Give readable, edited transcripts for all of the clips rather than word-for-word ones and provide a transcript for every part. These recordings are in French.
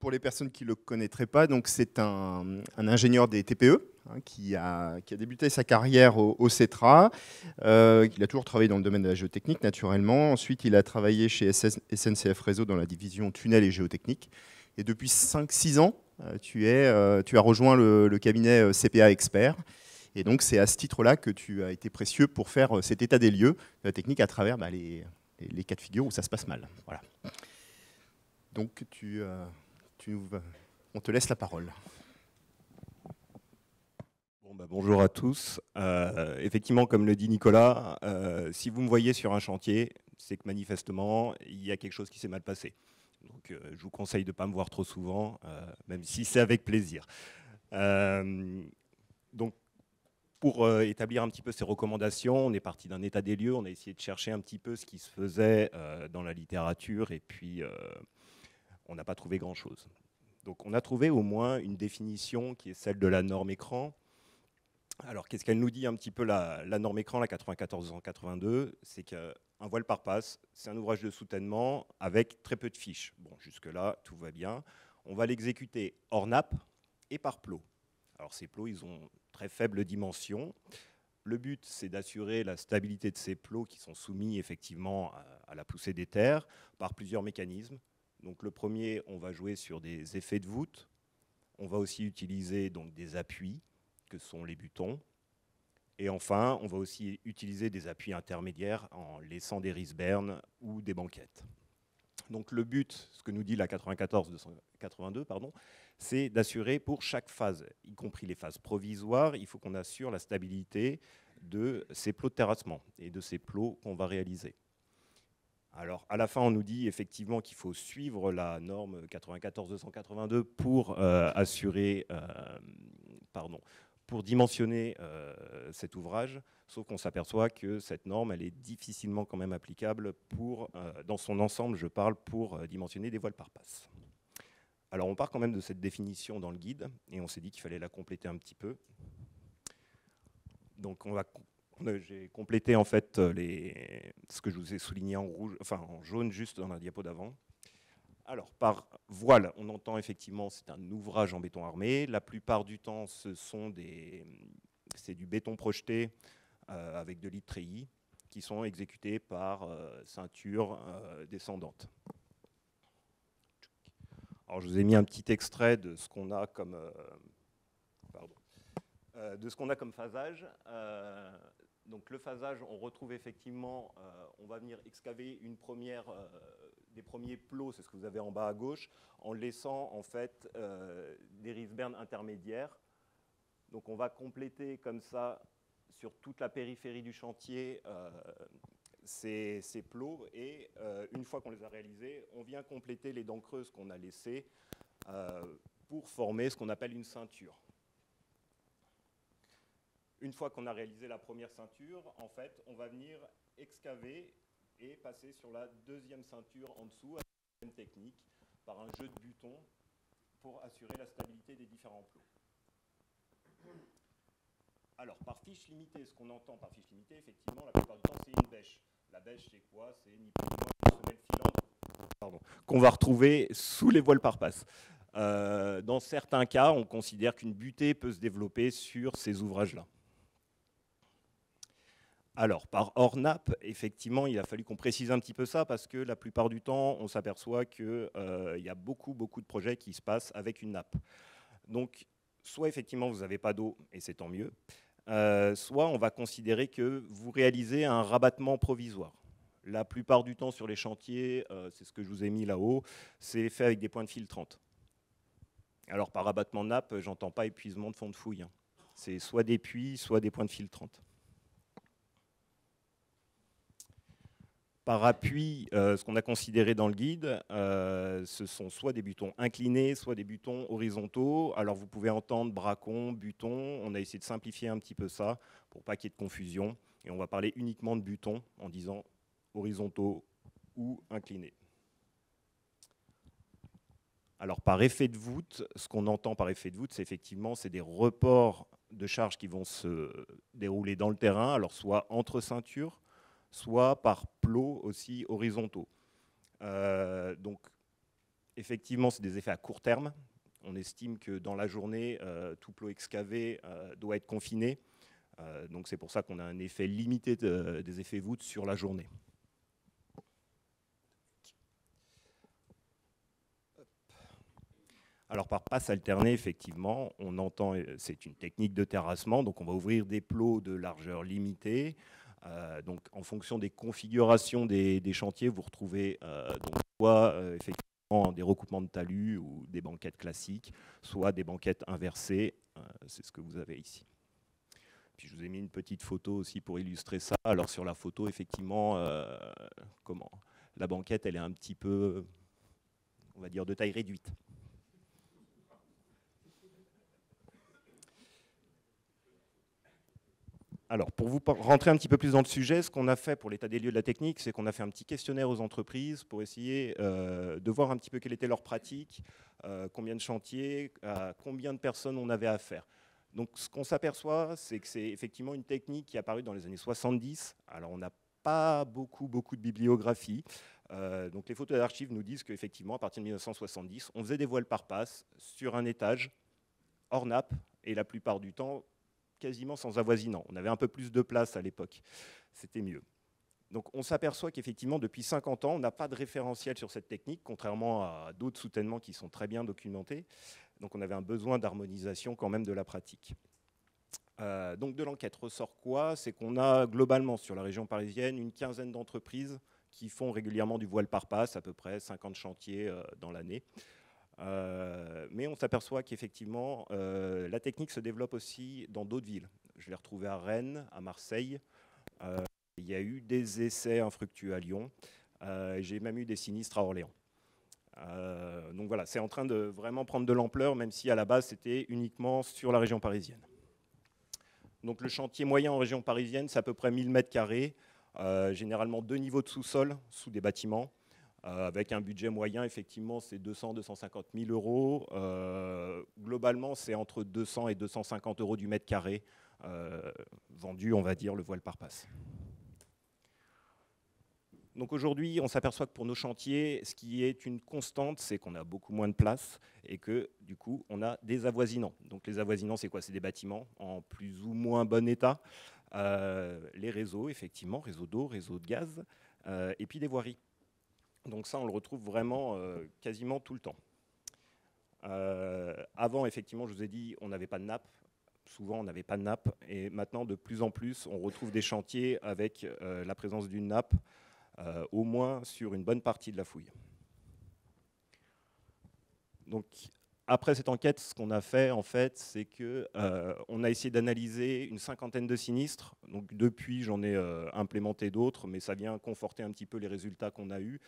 pour les personnes qui ne le connaîtraient pas, donc c'est un ingénieur des TPE qui a débuté sa carrière au CETRA. Il a toujours travaillé dans le domaine de la géotechnique, naturellement. Ensuite, il a travaillé chez SNCF Réseau dans la division tunnel et géotechnique. Et depuis 5-6 ans, tu as rejoint le cabinet CPA Expert. Et donc, c'est à ce titre-là que tu as été précieux pour faire cet état des lieux de la technique à travers les cas de figure où ça se passe mal. Voilà. Donc, on te laisse la parole. Bon, bonjour à tous. Effectivement, comme le dit Nicolas, si vous me voyez sur un chantier, c'est que manifestement, il y a quelque chose qui s'est mal passé. Donc, je vous conseille de ne pas me voir trop souvent, même si c'est avec plaisir. Donc, pour établir un petit peu ces recommandations, on est parti d'un état des lieux, on a essayé de chercher un petit peu ce qui se faisait dans la littérature, et puis on n'a pas trouvé grand-chose. Donc, on a trouvé au moins une définition qui est celle de la norme écran. Alors, qu'est-ce qu'elle nous dit un petit peu la norme écran, la 94-282? C'est qu'un voile par passe, c'est un ouvrage de soutènement avec très peu de fiches. Bon, jusque-là, tout va bien. On va l'exécuter hors nappe et par plot. Alors, ces plots, ils ont très faible dimension. Le but, c'est d'assurer la stabilité de ces plots qui sont soumis effectivement à la poussée des terres par plusieurs mécanismes. Donc, le premier, on va jouer sur des effets de voûte. On va aussi utiliser donc, des appuis, que sont les butons. Et enfin, on va aussi utiliser des appuis intermédiaires en laissant des risbernes ou des banquettes. Donc le but, ce que nous dit la 94-282, c'est d'assurer pour chaque phase, y compris les phases provisoires, il faut qu'on assure la stabilité de ces plots de terrassement et de ces plots qu'on va réaliser. Alors, à la fin, on nous dit effectivement qu'il faut suivre la norme 94-282 pour pour dimensionner cet ouvrage, sauf qu'on s'aperçoit que cette norme, elle est difficilement quand même applicable pour, dans son ensemble, je parle, pour dimensionner des voiles par passe. Alors, on part quand même de cette définition dans le guide, et on s'est dit qu'il fallait la compléter un petit peu. Donc, j'ai complété en fait ce que je vous ai souligné en rouge, enfin en jaune juste dans la diapo d'avant. Alors, par voile, on entend effectivement, c'est un ouvrage en béton armé. La plupart du temps, c'est du béton projeté avec de lits de treillis qui sont exécutés par ceinture descendante. Alors, je vous ai mis un petit extrait de ce qu'on a comme, phasage. Donc, le phasage, on retrouve effectivement, on va venir excaver des premiers plots, c'est ce que vous avez en bas à gauche, en laissant en fait des risbernes intermédiaires. Donc on va compléter comme ça sur toute la périphérie du chantier ces plots et une fois qu'on les a réalisés, on vient compléter les dents creuses qu'on a laissées pour former ce qu'on appelle une ceinture. Une fois qu'on a réalisé la première ceinture, en fait, on va venir excaver et passer sur la deuxième ceinture en dessous avec la même technique par un jeu de butons pour assurer la stabilité des différents plots. Alors, par fiche limitée, ce qu'on entend par fiche limitée, effectivement, la plupart du temps, c'est une bêche. La bêche, c'est quoi? C'est ni plus ni moins une semelle filante qu'on va retrouver sous les voiles par passe. Dans certains cas, on considère qu'une butée peut se développer sur ces ouvrages-là. Alors, par hors nappe, effectivement, il a fallu qu'on précise un petit peu ça parce que la plupart du temps, on s'aperçoit qu'il y a beaucoup de projets qui se passent avec une nappe. Donc, soit effectivement, vous n'avez pas d'eau, et c'est tant mieux, soit on va considérer que vous réalisez un rabattement provisoire. La plupart du temps, sur les chantiers, c'est ce que je vous ai mis là-haut, c'est fait avec des points de filtrante. Alors, par rabattement de nappe, j'entends pas épuisement de fond de fouille. C'est soit des puits, soit des points de filtrante. Par appui, ce qu'on a considéré dans le guide, ce sont soit des butons inclinés, soit des butons horizontaux. Alors vous pouvez entendre bracon, buton. On a essayé de simplifier un petit peu ça pour pas qu'il y ait de confusion. Et on va parler uniquement de butons en disant horizontaux ou inclinés. Alors par effet de voûte, ce qu'on entend par effet de voûte, c'est effectivement des reports de charges qui vont se dérouler dans le terrain, alors soit entre ceintures, soit par plots aussi horizontaux. Donc, effectivement, c'est des effets à court terme. On estime que dans la journée, tout plot excavé doit être confiné. Donc c'est pour ça qu'on a un effet limité des effets voûte sur la journée. Alors par passe alternée, effectivement, on entend, c'est une technique de terrassement, donc on va ouvrir des plots de largeur limitée. Donc en fonction des configurations des chantiers, vous retrouvez donc soit effectivement des recoupements de talus ou des banquettes classiques, soit des banquettes inversées, c'est ce que vous avez ici. Puis je vous ai mis une petite photo aussi pour illustrer ça. Alors sur la photo, effectivement, la banquette, elle est un petit peu, on va dire, de taille réduite. Alors, pour vous rentrer un petit peu plus dans le sujet, ce qu'on a fait pour l'état des lieux de la technique, c'est qu'on a fait un petit questionnaire aux entreprises pour essayer de voir un petit peu quelle était leur pratique, combien de chantiers, combien de personnes on avait à faire. Donc, ce qu'on s'aperçoit, c'est que c'est effectivement une technique qui est apparue dans les années 70. Alors, on n'a pas beaucoup de bibliographie. Donc, les photos d'archives nous disent qu'effectivement, à partir de 1970, on faisait des voiles par passe sur un étage, hors nappe, et la plupart du temps, quasiment sans avoisinant. On avait un peu plus de place à l'époque. C'était mieux. Donc on s'aperçoit qu'effectivement, depuis 50 ans, on n'a pas de référentiel sur cette technique, contrairement à d'autres soutènements qui sont très bien documentés. Donc on avait un besoin d'harmonisation quand même de la pratique. Donc de l'enquête ressort quoi? C'est qu'on a globalement sur la région parisienne une quinzaine d'entreprises qui font régulièrement du voile par passe, à peu près 50 chantiers dans l'année. Mais on s'aperçoit qu'effectivement, la technique se développe aussi dans d'autres villes. Je l'ai retrouvé à Rennes, à Marseille. Il y a eu des essais infructueux à Lyon. J'ai même eu des sinistres à Orléans. Donc voilà, c'est en train de vraiment prendre de l'ampleur, même si à la base, c'était uniquement sur la région parisienne. Donc le chantier moyen en région parisienne, c'est à peu près 1000 mètres carrés, généralement 2 niveaux de sous-sol sous des bâtiments. Avec un budget moyen, effectivement, c'est 200-250 000 euros. Globalement, c'est entre 200 et 250 euros du mètre carré vendu, on va dire, le voile par passe. Donc aujourd'hui, on s'aperçoit que pour nos chantiers, ce qui est une constante, c'est qu'on a beaucoup moins de place et que du coup, on a des avoisinants. Donc les avoisinants, c'est quoi? C'est des bâtiments en plus ou moins bon état. Les réseaux, effectivement, réseau d'eau, réseau de gaz, et puis des voiries. Donc ça, on le retrouve vraiment quasiment tout le temps. Avant, effectivement, je vous ai dit, on n'avait pas de nappe. Souvent, on n'avait pas de nappe. Et maintenant, de plus en plus, on retrouve des chantiers avec la présence d'une nappe, au moins sur une bonne partie de la fouille. Donc, après cette enquête, ce qu'on a fait, en fait, c'est qu'on a essayé d'analyser une cinquantaine de sinistres. Donc, depuis, j'en ai implémenté d'autres, mais ça vient conforter un petit peu les résultats qu'on a eus,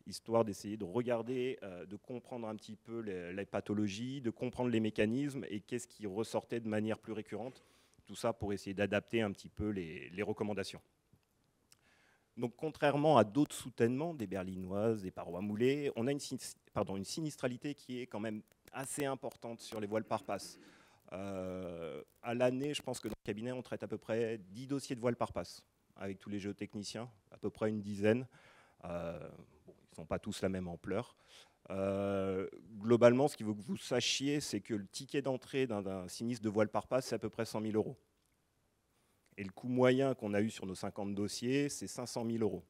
histoire d'essayer de regarder, de comprendre un petit peu les pathologies, de comprendre les mécanismes et qu'est-ce qui ressortait de manière plus récurrente. Tout ça pour essayer d'adapter un petit peu les recommandations. Donc, contrairement à d'autres soutènements, des berlinoises, des parois moulées, on a une sinistralité qui est quand même assez importante sur les voiles par passe. À l'année, je pense que dans le cabinet, on traite à peu près 10 dossiers de voiles par passe, avec tous les géotechniciens, à peu près une dizaine. Bon, ils ne sont pas tous la même ampleur. Globalement, ce qu'il faut que vous sachiez, c'est que le ticket d'entrée d'un sinistre de voile par passe, c'est à peu près 100 000 euros. Et le coût moyen qu'on a eu sur nos 50 dossiers, c'est 500 000 euros.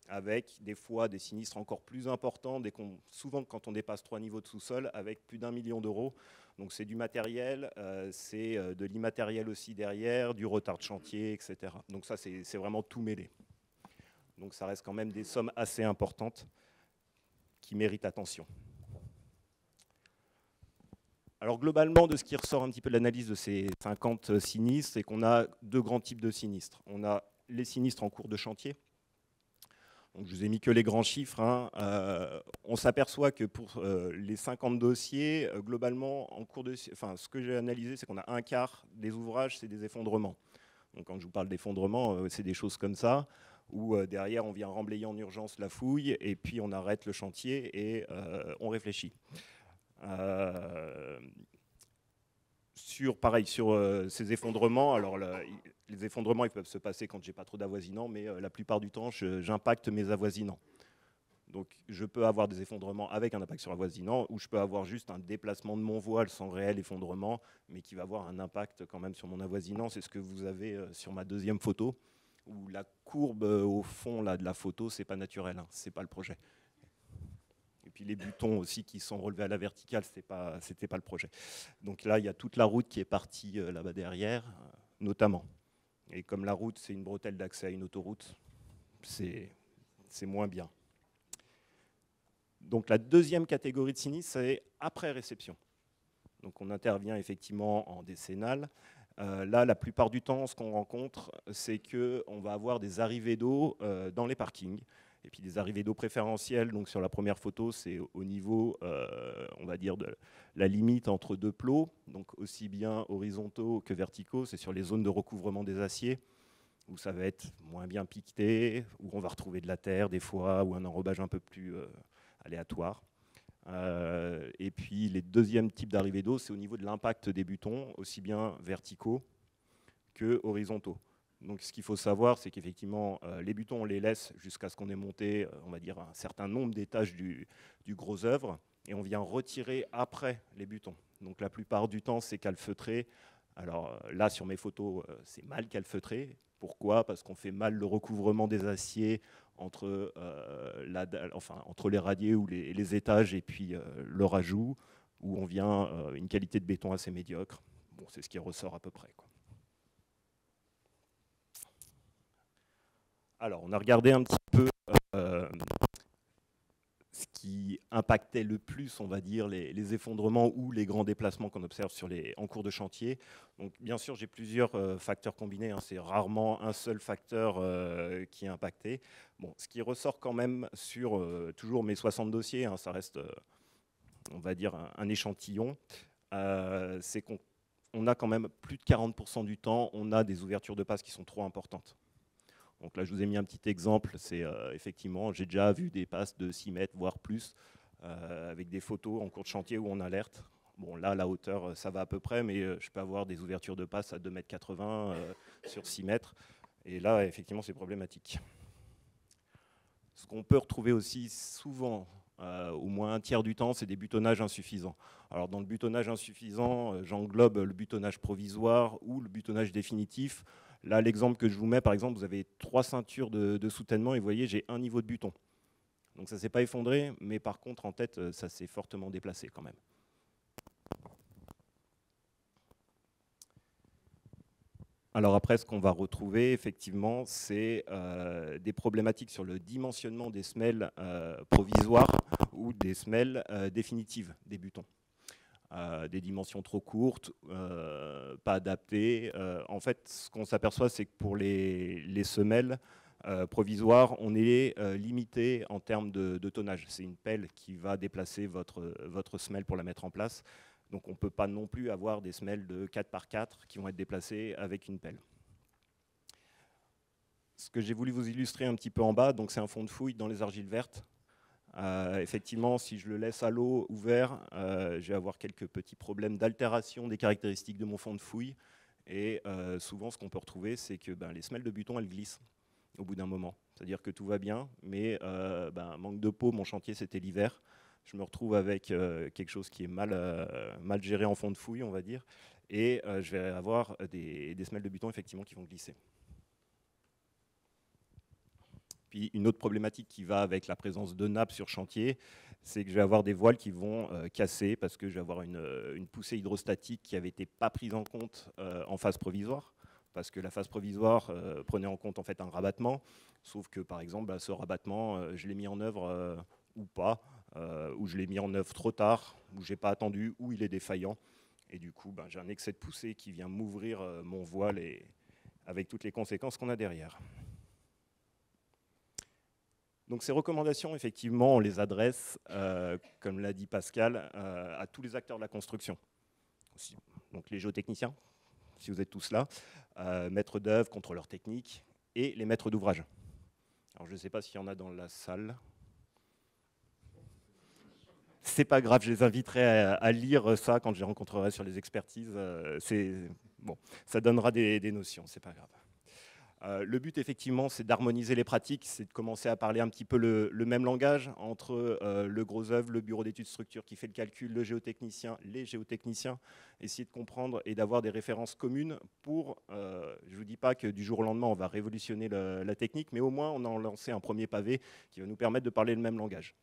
Avec des fois des sinistres encore plus importants, souvent quand on dépasse 3 niveaux de sous-sol, avec plus d'1 million d'euros. Donc c'est du matériel, c'est de l'immatériel aussi derrière, du retard de chantier, etc. Donc ça, c'est vraiment tout mêlé. Donc ça reste quand même des sommes assez importantes qui méritent attention. Alors globalement, de ce qui ressort un petit peu de l'analyse de ces 50 sinistres, c'est qu'on a deux grands types de sinistres. On a les sinistres en cours de chantier. Donc, je vous ai mis que les grands chiffres. On s'aperçoit que pour les 50 dossiers, globalement, ce que j'ai analysé, c'est qu'on a un quart des ouvrages, c'est des effondrements. Donc quand je vous parle d'effondrement, c'est des choses comme ça, où derrière, on vient remblayer en urgence la fouille, et puis on arrête le chantier et on réfléchit. Sur ces effondrements, alors les effondrements ils peuvent se passer quand j'ai pas trop d'avoisinants, mais la plupart du temps j'impacte mes avoisinants. Donc je peux avoir des effondrements avec un impact sur avoisinant, ou je peux avoir juste un déplacement de mon voile sans réel effondrement, mais qui va avoir un impact quand même sur mon avoisinant. C'est ce que vous avez sur ma deuxième photo, où la courbe au fond là, de la photo, c'est pas naturel, hein, c'est pas le projet. Et puis les butons aussi qui sont relevés à la verticale, c'était pas le projet. Donc là, il y a toute la route qui est partie là-bas derrière, notamment. Et comme la route, c'est une bretelle d'accès à une autoroute, c'est moins bien. Donc la deuxième catégorie de sinistre, c'est après réception. Donc on intervient effectivement en décennale. Là, la plupart du temps, ce qu'on rencontre, c'est qu'on va avoir des arrivées d'eau dans les parkings. Et puis des arrivées d'eau préférentielles. Donc sur la première photo, c'est au niveau, on va dire, de la limite entre deux plots, donc aussi bien horizontaux que verticaux. C'est sur les zones de recouvrement des aciers, où ça va être moins bien piqueté, où on va retrouver de la terre des fois, ou un enrobage un peu plus aléatoire. Et puis les deuxièmes types d'arrivée d'eau, c'est au niveau de l'impact des butons, aussi bien verticaux que horizontaux. Donc ce qu'il faut savoir, c'est qu'effectivement, les butons, on les laisse jusqu'à ce qu'on ait monté, on va dire, un certain nombre d'étages du gros œuvre, et on vient retirer après les butons. Donc la plupart du temps, c'est calfeutré. Alors là, sur mes photos, c'est mal calfeutré. Pourquoi? Parce qu'on fait mal le recouvrement des aciers entre, entre les radiers ou les étages et puis le rajout, où on vient une qualité de béton assez médiocre. Bon, c'est ce qui ressort à peu près, quoi. Alors, on a regardé un petit peu ce qui impactait le plus, on va dire, les effondrements ou les grands déplacements qu'on observe en cours de chantier. Donc, bien sûr, j'ai plusieurs facteurs combinés, hein. C'est rarement un seul facteur qui est impacté. Bon, ce qui ressort quand même sur toujours mes 60 dossiers, hein, ça reste, on va dire, un échantillon, c'est qu'on a quand même plus de 40% du temps, on a des ouvertures de passes qui sont trop importantes. Donc là, je vous ai mis un petit exemple. C'est effectivement, j'ai déjà vu des passes de 6 mètres, voire plus, avec des photos en cours de chantier où on alerte. Bon, là, la hauteur, ça va à peu près, mais je peux avoir des ouvertures de passes à 2,80 m sur 6 mètres. Et là, effectivement, c'est problématique. Ce qu'on peut retrouver aussi souvent, au moins un tiers du temps, c'est des butonnages insuffisants. Alors, dans le butonnage insuffisant, j'englobe le butonnage provisoire ou le butonnage définitif. Là, l'exemple que je vous mets, par exemple, vous avez 3 ceintures de soutènement et vous voyez, j'ai un niveau de buton. Donc ça ne s'est pas effondré, mais par contre, en tête, ça s'est fortement déplacé quand même. Alors après, ce qu'on va retrouver, effectivement, c'est des problématiques sur le dimensionnement des semelles provisoires ou des semelles définitives des butons. Des dimensions trop courtes, pas adaptées. En fait, ce qu'on s'aperçoit, c'est que pour les semelles provisoires, on est limité en termes de tonnage. C'est une pelle qui va déplacer votre semelle pour la mettre en place. Donc on ne peut pas non plus avoir des semelles de 4 par 4 qui vont être déplacées avec une pelle. Ce que j'ai voulu vous illustrer un petit peu en bas, donc c'est un fond de fouille dans les argiles vertes. Effectivement, si je le laisse à l'eau ouvert, je vais avoir quelques petits problèmes d'altération des caractéristiques de mon fond de fouille. Et souvent, ce qu'on peut retrouver, c'est que les semelles de buton, elles glissent au bout d'un moment. C'est-à-dire que tout va bien, mais manque de peau, mon chantier, c'était l'hiver. Je me retrouve avec quelque chose qui est mal géré en fond de fouille, on va dire. Et je vais avoir des semelles de buton, effectivement, qui vont glisser. Puis une autre problématique qui va avec la présence de nappes sur chantier, c'est que je vais avoir des voiles qui vont casser parce que je vais avoir une poussée hydrostatique qui n'avait été pas prise en compte en phase provisoire, parce que la phase provisoire prenait en compte en fait un rabattement, sauf que par exemple ce rabattement, je l'ai mis en œuvre ou pas, ou je l'ai mis en œuvre trop tard, ou je n'ai pas attendu, ou il est défaillant, et du coup j'ai un excès de poussée qui vient m'ouvrir mon voile et avec toutes les conséquences qu'on a derrière. Donc ces recommandations, effectivement, on les adresse, comme l'a dit Pascal, à tous les acteurs de la construction. Donc les géotechniciens, si vous êtes tous là, maîtres d'œuvre, contrôleurs techniques et les maîtres d'ouvrage. Alors je ne sais pas s'il y en a dans la salle. C'est pas grave, je les inviterai à lire ça quand je les rencontrerai sur les expertises. Bon, ça donnera des notions, c'est pas grave. Le but, effectivement, c'est d'harmoniser les pratiques, c'est de commencer à parler un petit peu le même langage entre le gros œuvre, le bureau d'études structure qui fait le calcul, le géotechnicien, les géotechniciens, essayer de comprendre et d'avoir des références communes pour, je ne vous dis pas que du jour au lendemain, on va révolutionner la technique, mais au moins, on a lancé un premier pavé qui va nous permettre de parler le même langage.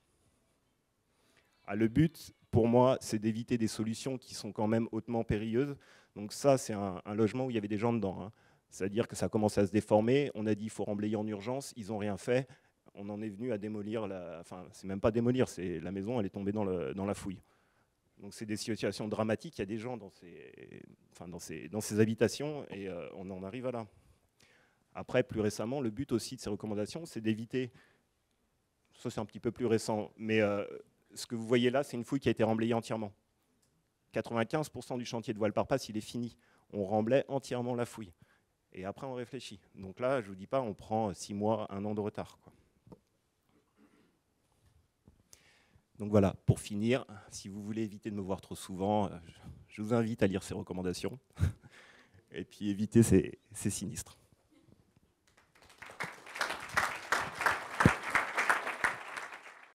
Le but, pour moi, c'est d'éviter des solutions qui sont quand même hautement périlleuses. Donc ça, c'est un logement où il y avait des gens dedans, hein. C'est-à-dire que ça commence à se déformer. On a dit qu'il faut remblayer en urgence. Ils n'ont rien fait. On en est venu à démolir. Enfin, c'est même pas démolir. C'est la maison, elle est tombée dans la fouille. Donc c'est des situations dramatiques. Il y a des gens dans ces habitations et on en arrive à là. Après, plus récemment, le but aussi de ces recommandations, c'est d'éviter. Ça, c'est un petit peu plus récent. Mais ce que vous voyez là, c'est une fouille qui a été remblayée entièrement. 95% du chantier de voile par passe, il est fini. On remblaye entièrement la fouille. Et après, on réfléchit. Donc là, je ne vous dis pas, on prend 6 mois, 1 an de retard, quoi. Donc voilà, pour finir, si vous voulez éviter de me voir trop souvent, je vous invite à lire ces recommandations et puis éviter ces sinistres.